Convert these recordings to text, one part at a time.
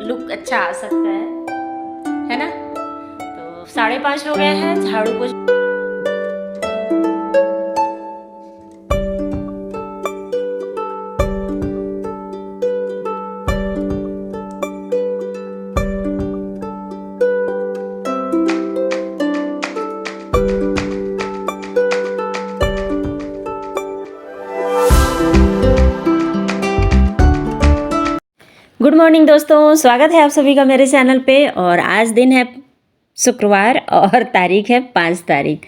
Look अच्छा आ सकता है ना। तो 5:30 हो गए हैं, झाड़ू को गुड मॉर्निंग दोस्तों, स्वागत है आप सभी का मेरे चैनल पे। और आज दिन है शुक्रवार और तारीख है 5 तारीख।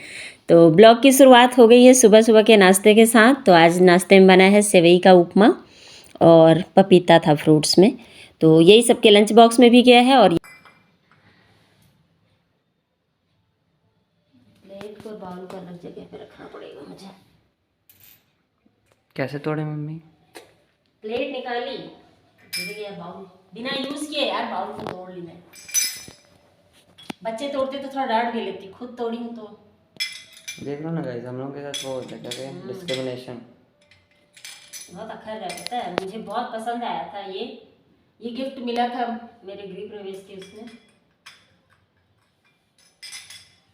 तो ब्लॉग की शुरुआत हो गई है सुबह सुबह के नाश्ते के साथ। तो आज नाश्ते में बना है सेवई का उपमा और पपीता था फ्रूट्स में। तो यही सबके लंच बॉक्स में भी गया है। और प्लेट को बाउल को अलग जगह पे रखना पड़ेगा मुझे। कैसे तोड़े मम्मी? प्लेट निकाली, गया बाउल बिना यूज किए यार, बाउल को तोड़ ली मैं। बच्चे तोड़ते तो थोड़ा डांट भी लेती, खुद तोड़ी हूँ तो देख लो ना गाइस, हम लोग के साथ वो होता है क्या, डिस्क्रिमिनेशन। बहुत अखर रहता है। मुझे बहुत पसंद आया था ये गिफ्ट मिला था मेरे गृह प्रवेश के उसमें।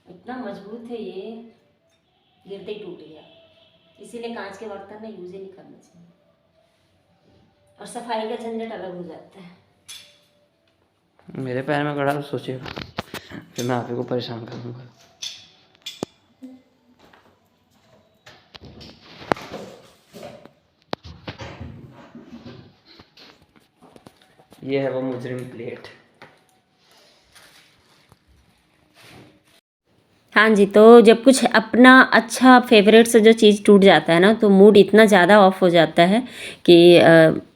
इतना मजबूत है ये, गिरते ही टूट गया। इसीलिए कांच के बर्तन में यूज ही नहीं करना चाहिए, और सफाई का झंझट अलग हो जाता है। मेरे पैर में गड़ा तो सोचिए, फिर मैं आप ही को परेशान करूँगा। ये है वो मुजरिम प्लेट। हाँ जी, तो जब कुछ अपना अच्छा फेवरेट से जो चीज़ टूट जाता है ना, तो मूड इतना ज़्यादा ऑफ हो जाता है कि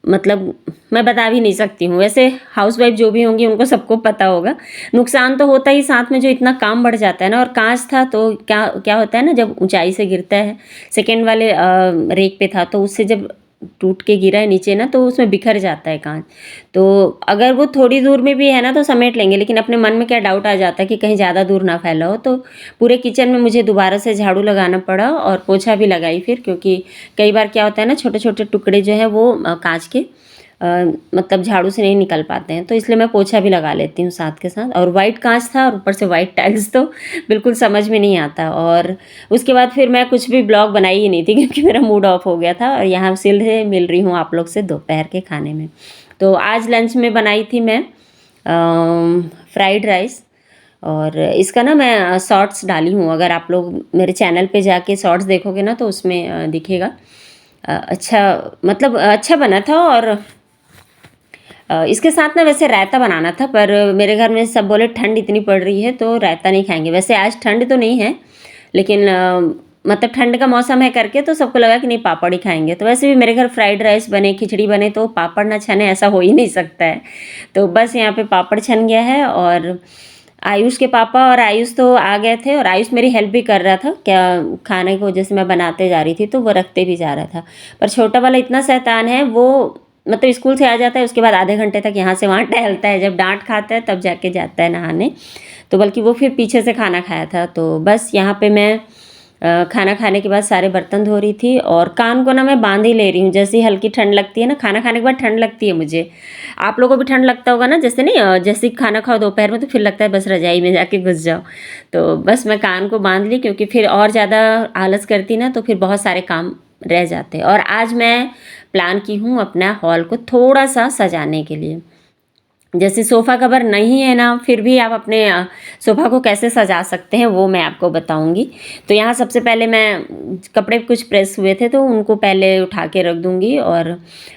मतलब मैं बता भी नहीं सकती हूँ। वैसे हाउसवाइफ जो भी होंगी उनको सबको पता होगा। नुकसान तो होता ही, साथ में जो इतना काम बढ़ जाता है ना। और कांच था तो क्या क्या होता है ना, जब ऊंचाई से गिरता है, सेकेंड वाले रेक पे था, तो उससे जब टूट के गिरा है नीचे ना, तो उसमें बिखर जाता है कांच। तो अगर वो थोड़ी दूर में भी है ना तो समेट लेंगे, लेकिन अपने मन में क्या डाउट आ जाता है कि कहीं ज़्यादा दूर ना फैला हो। तो पूरे किचन में मुझे दोबारा से झाड़ू लगाना पड़ा और पोछा भी लगाई फिर, क्योंकि कई बार क्या होता है ना, छोटे छोटे टुकड़े जो हैं वो कांच के मतलब झाड़ू से नहीं निकल पाते हैं। तो इसलिए मैं पोछा भी लगा लेती हूँ साथ के साथ। और वाइट कांच था और ऊपर से वाइट टाइल्स, तो बिल्कुल समझ में नहीं आता। और उसके बाद फिर मैं कुछ भी ब्लॉग बनाई ही नहीं थी, क्योंकि मेरा मूड ऑफ हो गया था। और यहाँ सीधे मिल रही हूँ आप लोग से दोपहर के खाने में। तो आज लंच में बनाई थी मैं फ्राइड राइस। और इसका ना मैं शॉर्ट्स डाली हूँ, अगर आप लोग मेरे चैनल पे जाके शॉर्ट्स देखोगे ना तो उसमें दिखेगा। अच्छा, मतलब अच्छा बना था। और इसके साथ ना वैसे रायता बनाना था, पर मेरे घर में सब बोले ठंड इतनी पड़ रही है तो रायता नहीं खाएंगे। वैसे आज ठंड तो नहीं है, लेकिन मतलब ठंड का मौसम है करके तो सबको लगा कि नहीं पापड़ ही खाएंगे। तो वैसे भी मेरे घर फ्राइड राइस बने, खिचड़ी बने, तो पापड़ ना छने ऐसा हो ही नहीं सकता है। तो बस यहाँ पे पापड़ छन गया है। और आयुष के पापा और आयुष तो आ गए थे, और आयुष मेरी हेल्प भी कर रहा था क्या, खाने को जैसे मैं बनाते जा रही थी तो वो रखते भी जा रहा था। पर छोटा वाला इतना शैतान है, वो मतलब स्कूल से आ जाता है, उसके बाद आधे घंटे तक यहाँ से वहाँ टहलता है। जब डांट खाता है तब जाके जाता है नहाने। तो बल्कि वो फिर पीछे से खाना खाया था। तो बस यहाँ पे मैं खाना खाने के बाद सारे बर्तन धो रही थी। और कान को ना मैं बांध ही ले रही हूँ, जैसे हल्की ठंड लगती है ना, खाना खाने के बाद ठंड लगती है मुझे। आप लोगों को भी ठंड लगता होगा ना, जैसे नहीं जैसे खाना खाओ दोपहर में तो फिर लगता है बस रजाई में जाके घुस जाओ। तो बस मैं कान को बांध ली, क्योंकि फिर और ज़्यादा आलस करती ना तो फिर बहुत सारे काम रह जाते। और आज मैं प्लान की हूँ अपना हॉल को थोड़ा सा सजाने के लिए। जैसे सोफ़ा कवर नहीं है ना, फिर भी आप अपने सोफ़ा को कैसे सजा सकते हैं वो मैं आपको बताऊंगी। तो यहाँ सबसे पहले मैं कपड़े कुछ प्रेस हुए थे तो उनको पहले उठा के रख दूंगी, और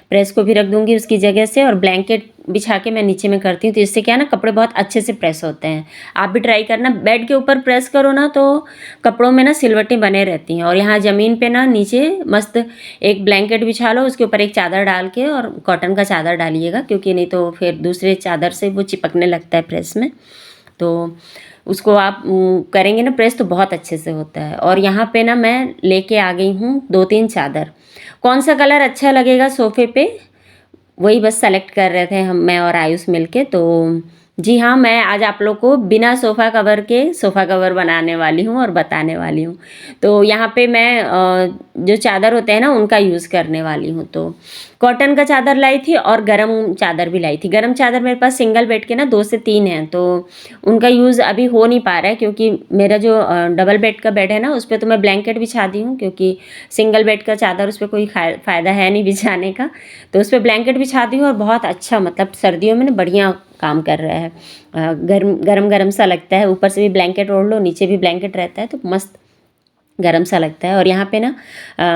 प्रेस को भी रख दूंगी उसकी जगह से। और ब्लैंकेट बिछा के मैं नीचे में करती हूँ, तो इससे क्या है ना, कपड़े बहुत अच्छे से प्रेस होते हैं। आप भी ट्राई करना, बेड के ऊपर प्रेस करो ना तो कपड़ों में ना सिलवटें बने रहती हैं। और यहाँ ज़मीन पे ना नीचे मस्त एक ब्लैंकेट बिछा लो, उसके ऊपर एक चादर डाल के, और कॉटन का चादर डालिएगा, क्योंकि नहीं तो फिर दूसरे चादर से वो चिपकने लगता है प्रेस में। तो उसको आप करेंगे ना प्रेस तो बहुत अच्छे से होता है। और यहाँ पे ना मैं लेके आ गई हूँ 2-3 चादर। कौन सा कलर अच्छा लगेगा सोफ़े पे, वही बस सेलेक्ट कर रहे थे हम, मैं और आयुष मिलके। तो जी हाँ, मैं आज आप लोग को बिना सोफ़ा कवर के सोफ़ा कवर बनाने वाली हूँ और बताने वाली हूँ। तो यहाँ पे मैं जो चादर होते हैं ना उनका यूज़ करने वाली हूँ। तो कॉटन का चादर लाई थी और गरम चादर भी लाई थी। गरम चादर मेरे पास सिंगल बेड के ना 2 से 3 हैं, तो उनका यूज़ अभी हो नहीं पा रहा है क्योंकि मेरा जो डबल बेड का बेड है ना उस पे तो मैं ब्लैंकेट बिछा दी हूँ, क्योंकि सिंगल बेड का चादर उस पे कोई फ़ायदा है नहीं बिछाने का। तो उस पे ब्लैंकेट बिछा दी हूँ और बहुत अच्छा मतलब सर्दियों में ना बढ़िया काम कर रहा है। गर्म गरम गरम सा लगता है, ऊपर से भी ब्लैंकेट ओढ़ लो, नीचे भी ब्लैंकेट रहता है तो मस्त गरम सा लगता है। और यहाँ पे ना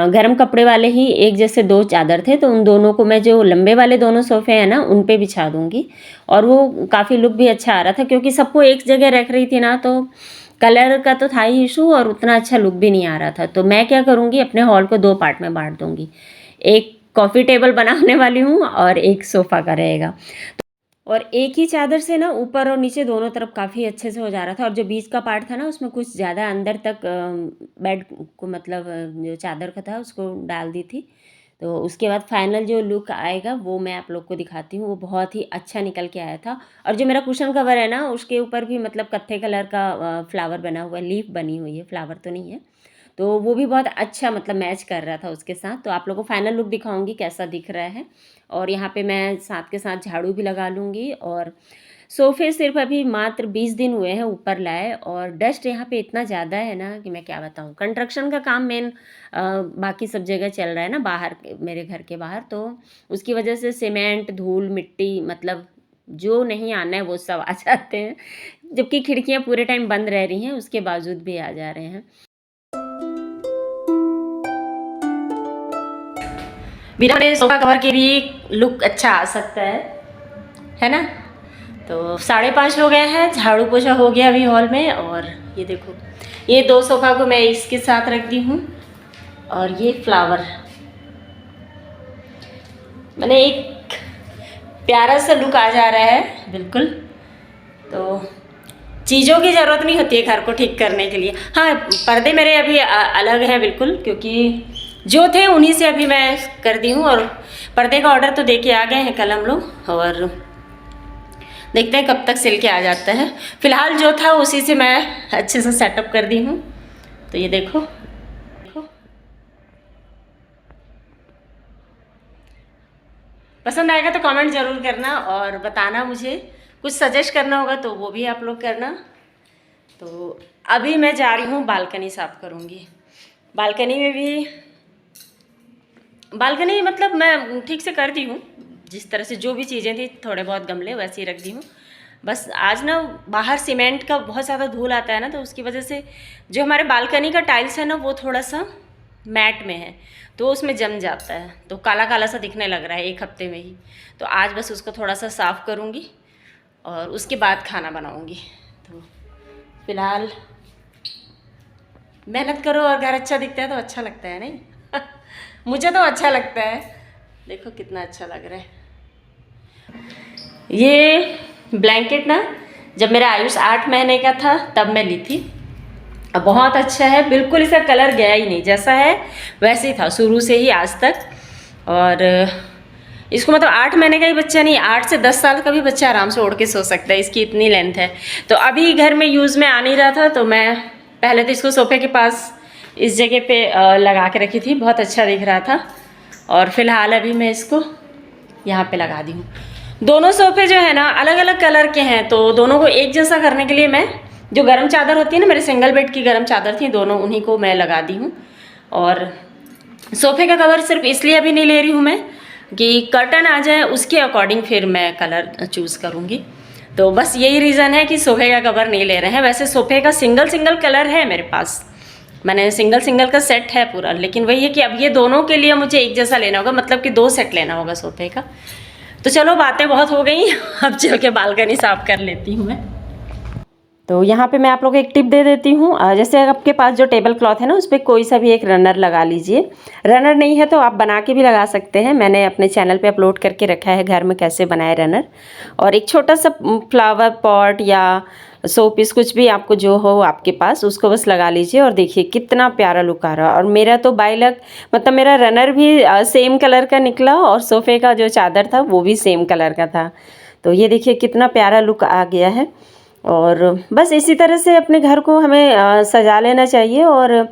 गरम कपड़े वाले ही एक जैसे 2 चादर थे, तो उन दोनों को मैं जो लंबे वाले दोनों सोफ़े हैं ना उन पे बिछा दूँगी। और वो काफ़ी लुक भी अच्छा आ रहा था क्योंकि सबको एक जगह रख रही थी ना, तो कलर का तो था ही इशू और उतना अच्छा लुक भी नहीं आ रहा था। तो मैं क्या करूँगी, अपने हॉल को 2 पार्ट में बाँट दूँगी। एक कॉफ़ी टेबल बनाने वाली हूँ और एक सोफ़ा का रहेगा। और एक ही चादर से ना ऊपर और नीचे दोनों तरफ काफ़ी अच्छे से हो जा रहा था, और जो बीच का पार्ट था ना उसमें कुछ ज़्यादा अंदर तक बेड को मतलब जो चादर का था उसको डाल दी थी। तो उसके बाद फाइनल जो लुक आएगा वो मैं आप लोग को दिखाती हूँ। वो बहुत ही अच्छा निकल के आया था। और जो मेरा कुशन कवर है ना उसके ऊपर भी मतलब कत्थे कलर का फ्लावर बना हुआ है, लीफ बनी हुई है, फ्लावर तो नहीं है। तो वो भी बहुत अच्छा मतलब मैच कर रहा था उसके साथ। तो आप लोगों को फाइनल लुक दिखाऊंगी कैसा दिख रहा है। और यहाँ पे मैं साथ के साथ झाड़ू भी लगा लूँगी। और सोफ़े सिर्फ अभी मात्र 20 दिन हुए हैं ऊपर लाए, और डस्ट यहाँ पे इतना ज़्यादा है ना कि मैं क्या बताऊँ। कंस्ट्रक्शन का काम मेन बाकी सब जगह चल रहा है ना बाहर, मेरे घर के बाहर, तो उसकी वजह से सीमेंट धूल मिट्टी मतलब जो नहीं आना है वो सब आ जाते हैं। जबकि खिड़कियाँ पूरे टाइम बंद रह रही हैं उसके बावजूद भी आ जा रहे हैं। बिना बड़े सोफ़ा कवर के भी लुक अच्छा आ सकता है ना। तो 5:30 हो गए हैं, झाड़ू पोछा हो गया अभी हॉल में। और ये देखो, ये 2 सोफ़ा को मैं इसके साथ रख दी हूँ, और ये फ्लावर मैंने एक प्यारा सा लुक आ जा रहा है बिल्कुल। तो चीज़ों की ज़रूरत नहीं होती है घर को ठीक करने के लिए। हाँ, पर्दे मेरे अभी अलग हैं बिल्कुल, क्योंकि जो थे उन्हीं से अभी मैं कर दी हूँ। और पर्दे का ऑर्डर तो दे के आ गए हैं कल हम लोग, और देखते हैं कब तक सिल के आ जाता है। फ़िलहाल जो था उसी से मैं अच्छे से सेटअप कर दी हूँ। तो ये देखो, पसंद आएगा तो कमेंट ज़रूर करना और बताना, मुझे कुछ सजेस्ट करना होगा तो वो भी आप लोग करना। तो अभी मैं जा रही हूँ बालकनी साफ़ करूँगी। बालकनी में भी बालकनी मतलब मैं ठीक से कर दी हूँ, जिस तरह से जो भी चीज़ें थी थोड़े बहुत गमले वैसे ही रख दी हूँ। बस आज ना बाहर सीमेंट का बहुत ज़्यादा धूल आता है ना, तो उसकी वजह से जो हमारे बालकनी का टाइल्स है ना वो थोड़ा सा मैट में है, तो उसमें जम जाता है, तो काला काला सा दिखने लग रहा है 1 हफ्ते में ही। तो आज बस उसको थोड़ा सा साफ़ करूँगी और उसके बाद खाना बनाऊँगी। तो फिलहाल मेहनत करो और घर अच्छा दिखता है तो अच्छा लगता है नहीं। मुझे तो अच्छा लगता है। देखो कितना अच्छा लग रहा है। ये ब्लैंकेट ना जब मेरा आयुष 8 महीने का था तब मैं ली थी। अब बहुत अच्छा है, बिल्कुल इसका कलर गया ही नहीं, जैसा है वैसे ही था शुरू से ही आज तक। और इसको मतलब 8 महीने का ही बच्चा नहीं, 8 से 10 साल का भी बच्चा आराम से ओढ़ के सो सकता है, इसकी इतनी लेंथ है। तो अभी घर में यूज़ में आ नहीं रहा था, तो मैं पहले तो इसको सोफ़े के पास इस जगह पे लगा के रखी थी, बहुत अच्छा दिख रहा था। और फिलहाल अभी मैं इसको यहाँ पे लगा दी हूँ। दोनों सोफ़े जो है ना अलग अलग कलर के हैं, तो दोनों को एक जैसा करने के लिए मैं जो गरम चादर होती है ना, मेरे सिंगल बेड की गरम चादर थी, दोनों उन्हीं को मैं लगा दी हूँ। और सोफ़े का कवर सिर्फ इसलिए अभी नहीं ले रही हूँ मैं कि कर्टन आ जाए, उसके अकॉर्डिंग फिर मैं कलर चूज़ करूँगी। तो बस यही रीज़न है कि सोफ़े का कवर नहीं ले रहे हैं। वैसे सोफ़े का सिंगल कलर है मेरे पास, मैंने सिंगल का सेट है पूरा, लेकिन वही है कि अब ये दोनों के लिए मुझे एक जैसा लेना होगा, मतलब कि 2 सेट लेना होगा सोफ़े का। तो चलो बातें बहुत हो गई, अब चल के बालकनी साफ़ कर लेती हूँ मैं। तो यहाँ पे मैं आप लोगों को एक टिप दे देती हूँ। जैसे आपके पास जो टेबल क्लॉथ है ना उस पर कोई सा भी एक रनर लगा लीजिए। रनर नहीं है तो आप बना के भी लगा सकते हैं, मैंने अपने चैनल पे अपलोड करके रखा है घर में कैसे बनाए रनर। और एक छोटा सा फ्लावर पॉट या शो पीस कुछ भी आपको जो हो आपके पास उसको बस लगा लीजिए, और देखिए कितना प्यारा लुक आ रहा है। और मेरा तो बाय लक मतलब मेरा रनर भी सेम कलर का निकला, और सोफ़े का जो चादर था वो भी सेम कलर का था। तो ये देखिए कितना प्यारा लुक आ गया है। और बस इसी तरह से अपने घर को हमें सजा लेना चाहिए, और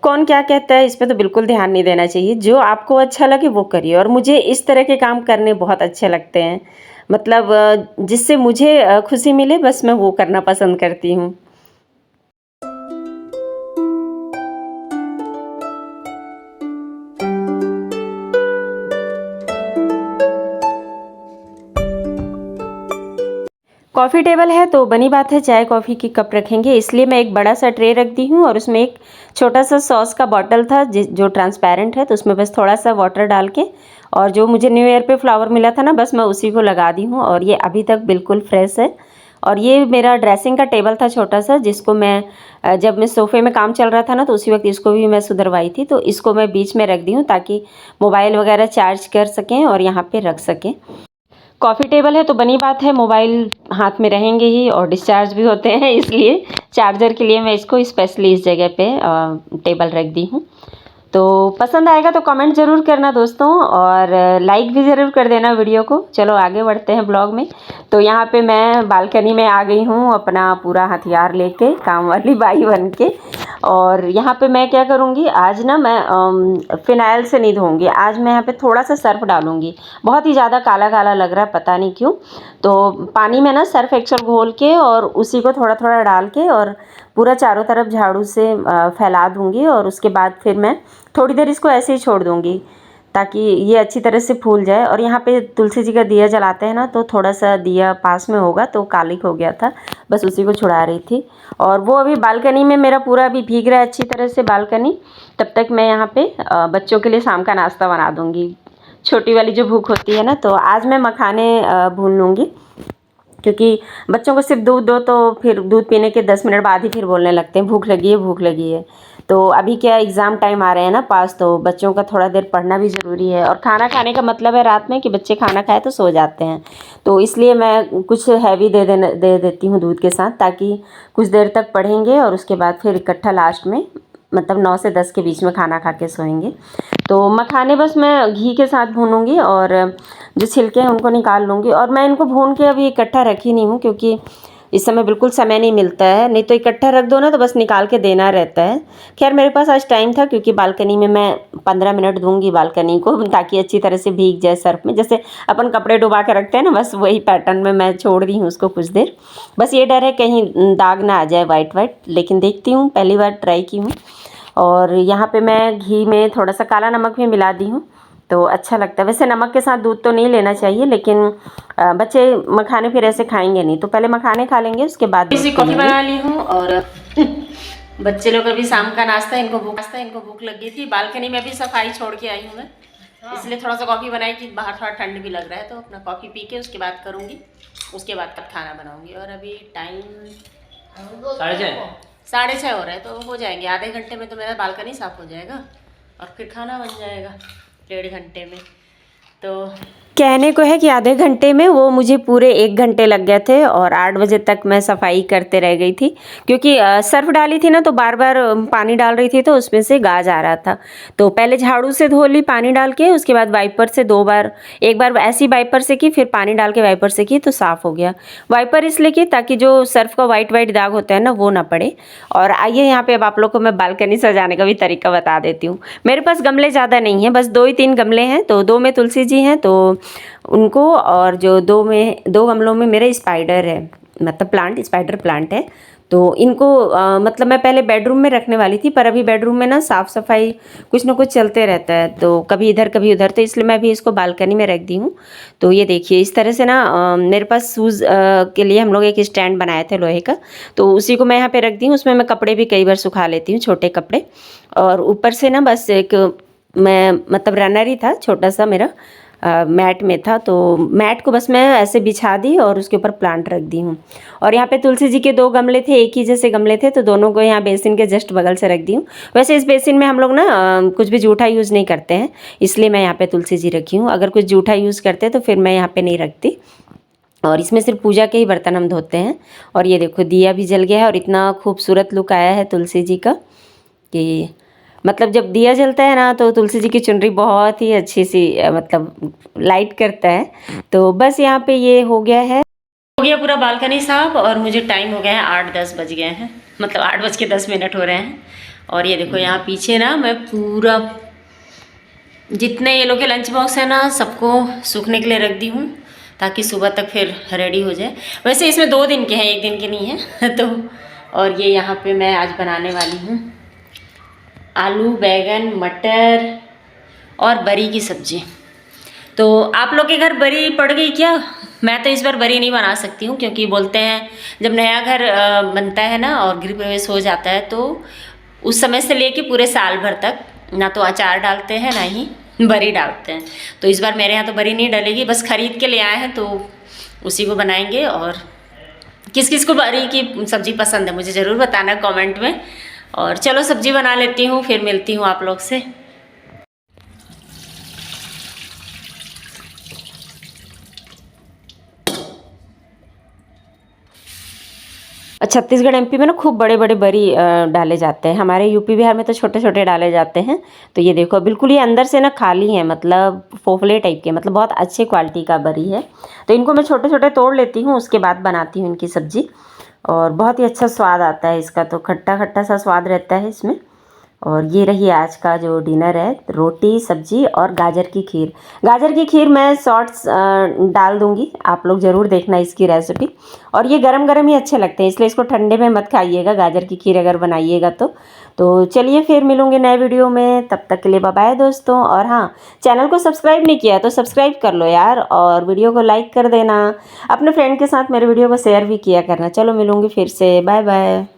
कौन क्या कहता है इस पे तो बिल्कुल ध्यान नहीं देना चाहिए। जो आपको अच्छा लगे वो करिए, और मुझे इस तरह के काम करने बहुत अच्छे लगते हैं। मतलब जिससे मुझे खुशी मिले, बस मैं वो करना पसंद करती हूँ। कॉफ़ी टेबल है तो बनी बात है चाय कॉफ़ी की कप रखेंगे, इसलिए मैं एक बड़ा सा ट्रे रख दी हूँ, और उसमें एक छोटा सा सॉस का बॉटल था जो ट्रांसपेरेंट है, तो उसमें बस थोड़ा सा वाटर डाल के, और जो मुझे न्यू ईयर पे फ्लावर मिला था ना, बस मैं उसी को लगा दी हूँ, और ये अभी तक बिल्कुल फ्रेश है। और ये मेरा ड्रेसिंग का टेबल था छोटा सा, जिसको मैं जब मैं सोफ़े में काम चल रहा था ना, तो उसी वक्त इसको भी मैं सुधरवाई थी, तो इसको मैं बीच में रख दी हूँ ताकि मोबाइल वगैरह चार्ज कर सकें और यहाँ पे रख सकें। कॉफ़ी टेबल है तो बनी बात है मोबाइल हाथ में रहेंगे ही, और डिस्चार्ज भी होते हैं, इसलिए चार्जर के लिए मैं इसको स्पेशली इस जगह पे टेबल रख दी हूँ। तो पसंद आएगा तो कमेंट ज़रूर करना दोस्तों, और लाइक भी ज़रूर कर देना वीडियो को। चलो आगे बढ़ते हैं ब्लॉग में। तो यहाँ पे मैं बालकनी में आ गई हूँ अपना पूरा हथियार लेके, काम वाली बाई बन के। और यहाँ पे मैं क्या करूँगी, आज ना मैं फ़िनाइल से नहीं धोऊँगी, आज मैं यहाँ पे थोड़ा सा सर्फ़ डालूँगी। बहुत ही ज़्यादा काला काला लग रहा है, पता नहीं क्यों। तो पानी में ना सर्फ़ एक्सेल घोल के और उसी को थोड़ा थोड़ा डाल के और पूरा चारों तरफ झाड़ू से फैला दूँगी, और उसके बाद फिर मैं थोड़ी देर इसको ऐसे ही छोड़ दूँगी ताकि ये अच्छी तरह से फूल जाए। और यहाँ पे तुलसी जी का दिया जलाते हैं ना, तो थोड़ा सा दिया पास में होगा तो कालिक हो गया था, बस उसी को छुड़ा रही थी। और वो अभी बालकनी में मेरा पूरा अभी भीग रहा है अच्छी तरह से बालकनी। तब तक मैं यहाँ पे बच्चों के लिए शाम का नाश्ता बना दूँगी। छोटी वाली जो भूख होती है ना, तो आज मैं मखाने भून लूँगी, क्योंकि बच्चों को सिर्फ दूध दो तो फिर दूध पीने के 10 मिनट बाद ही फिर बोलने लगते हैं भूख लगी है भूख लगी है। तो अभी क्या एग्ज़ाम टाइम आ रहे हैं ना पास, तो बच्चों का थोड़ा देर पढ़ना भी ज़रूरी है, और खाना खाने का मतलब है रात में कि बच्चे खाना खाए तो सो जाते हैं। तो इसलिए मैं कुछ हैवी दे देती हूँ दूध के साथ, ताकि कुछ देर तक पढ़ेंगे और उसके बाद फिर इकट्ठा लास्ट में मतलब 9 से 10 के बीच में खाना खा के सोएंगे। तो मखाने बस मैं घी के साथ भूनूंगी, और जो छिलके हैं उनको निकाल लूँगी। और मैं इनको भून के अभी इकट्ठा रखी नहीं हूँ, क्योंकि इस समय बिल्कुल समय नहीं मिलता है, नहीं तो इकट्ठा रख दो ना तो बस निकाल के देना रहता है। खैर मेरे पास आज टाइम था, क्योंकि बालकनी में मैं 15 मिनट दूंगी बालकनी को, ताकि अच्छी तरह से भीग जाए सर्फ में, जैसे अपन कपड़े डुबा के रखते हैं ना, बस वही पैटर्न में मैं छोड़ दी हूँ उसको कुछ देर। बस ये डर है कहीं दाग ना आ जाए वाइट वाइट, लेकिन देखती हूँ, पहली बार ट्राई की हूँ। और यहाँ पे मैं घी में थोड़ा सा काला नमक भी मिला दी हूँ, तो अच्छा लगता है। वैसे नमक के साथ दूध तो नहीं लेना चाहिए, लेकिन बच्चे मखाने फिर ऐसे खाएंगे नहीं, तो पहले मखाने खा लेंगे उसके बाद इसी कॉफ़ी बना ली हूँ। और बच्चे लोग अभी शाम का नाश्ता, इनको भूख लग गई थी। बालकनी में भी सफाई छोड़ के आई हूँ मैं, इसलिए थोड़ा सा कॉफ़ी बनाई कि बाहर थोड़ा ठंड भी लग रहा है, तो अपना कॉफ़ी पी के उसके बाद करूँगी, उसके बाद तब खाना बनाऊँगी। और अभी टाइम 6:30 हो रहा है, तो हो जाएंगे आधे घंटे में, तो मेरा बालकनी साफ़ हो जाएगा और फिर खाना बन जाएगा 1.5 घंटे में। तो कहने को है कि आधे घंटे में, वो मुझे पूरे 1 घंटे लग गए थे, और 8 बजे तक मैं सफाई करते रह गई थी, क्योंकि सर्फ डाली थी ना, तो बार बार पानी डाल रही थी, तो उसमें से गाज आ रहा था। तो पहले झाड़ू से धो ली पानी डाल के, उसके बाद वाइपर से 2 बार, एक बार ऐसी वाइपर से की, फिर पानी डाल के वाइपर से की, तो साफ़ हो गया। वाइपर इसलिए की ताकि जो सर्फ का वाइट वाइट दाग होता है ना, वो ना पड़े। और आइए यहाँ पे अब आप लोग को मैं बालकनी सजाने का भी तरीका बता देती हूँ। मेरे पास गमले ज़्यादा नहीं हैं, बस 2 ही 3 गमले हैं, तो 2 में तुलसी जी हैं, तो उनको, और जो 2 गमलों में मेरे स्पाइडर है, मतलब स्पाइडर प्लांट है। तो इनको मतलब मैं पहले बेडरूम में रखने वाली थी, पर अभी बेडरूम में ना साफ़ सफाई कुछ ना कुछ चलते रहता है, तो कभी इधर कभी उधर, तो इसलिए मैं भी इसको बालकनी में रख दी हूँ। तो ये देखिए इस तरह से ना मेरे पास शूज़ के लिए हम लोग एक स्टैंड बनाए थे लोहे का, तो उसी को मैं यहाँ पे रख दी हूँ। उसमें मैं कपड़े भी कई बार सुखा लेती हूँ, छोटे कपड़े। और ऊपर से ना बस एक मैं मतलब रनर ही था छोटा सा मेरा, मैट में था, तो मैट को बस मैं ऐसे बिछा दी और उसके ऊपर प्लांट रख दी हूँ। और यहाँ पे तुलसी जी के 2 गमले थे, एक ही जैसे गमले थे, तो दोनों को यहाँ बेसिन के जस्ट बगल से रख दी हूँ। वैसे इस बेसिन में हम लोग ना कुछ भी जूठा यूज़ नहीं करते हैं, इसलिए मैं यहाँ पे तुलसी जी रखी हूँ। अगर कुछ जूठा यूज़ करते तो फिर मैं यहाँ पे नहीं रखती। और इसमें सिर्फ पूजा के ही बर्तन हम धोते हैं। और ये देखो दिया भी जल गया है, और इतना खूबसूरत लुक आया है तुलसी जी का कि मतलब जब दिया जलता है ना तो तुलसी जी की चुनरी बहुत ही अच्छी सी मतलब लाइट करता है। तो बस यहाँ पे ये हो गया है, हो गया पूरा बालकनी साफ और मुझे टाइम हो गया है 8-10 बज गए हैं, मतलब 8:10 हो रहे हैं। और ये देखो यहाँ पीछे ना मैं पूरा जितने ये लोग के लंच बॉक्स है ना सबको सूखने के लिए रख दी हूँ ताकि सुबह तक फिर रेडी हो जाए। वैसे इसमें 2 दिन के हैं, 1 दिन के नहीं है तो और ये यहाँ पे मैं आज बनाने वाली हूँ आलू बैगन मटर और बरी की सब्ज़ी। तो आप लोग के घर बरी पड़ गई क्या? मैं तो इस बार बरी नहीं बना सकती हूँ क्योंकि बोलते हैं जब नया घर बनता है ना और गृह प्रवेश हो जाता है तो उस समय से लेके पूरे साल भर तक ना तो अचार डालते हैं ना ही बरी डालते हैं। तो इस बार मेरे यहाँ तो बरी नहीं डलेगी, बस खरीद के ले आए हैं तो उसी को बनाएंगे। और किस किस को बरी की सब्ज़ी पसंद है मुझे ज़रूर बताना कमेंट में। और चलो सब्ज़ी बना लेती हूँ, फिर मिलती हूँ आप लोग से। छत्तीसगढ़ एमपी में ना खूब बड़े बड़े बरी डाले जाते हैं, हमारे यूपी बिहार में तो छोटे छोटे डाले जाते हैं। तो ये देखो बिल्कुल ये अंदर से ना खाली है, मतलब फोफले टाइप के, मतलब बहुत अच्छे क्वालिटी का बरी है। तो इनको मैं छोटे छोटे तोड़ लेती हूँ, उसके बाद बनाती हूँ इनकी सब्ज़ी और बहुत ही अच्छा स्वाद आता है इसका, तो खट्टा खट्टा सा स्वाद रहता है इसमें। और ये रही आज का जो डिनर है, रोटी सब्जी और गाजर की खीर। गाजर की खीर मैं शॉर्ट्स डाल दूंगी, आप लोग ज़रूर देखना इसकी रेसिपी। और ये गरम गरम ही अच्छे लगते हैं, इसलिए इसको ठंडे में मत खाइएगा गाजर की खीर अगर बनाइएगा तो चलिए फिर मिलूंगे नए वीडियो में, तब तक के लिए बाय बाय दोस्तों। और हाँ, चैनल को सब्सक्राइब नहीं किया तो सब्सक्राइब कर लो यार, और वीडियो को लाइक कर देना, अपने फ्रेंड के साथ मेरे वीडियो को शेयर भी किया करना। चलो मिलूंगी फिर से, बाय बाय।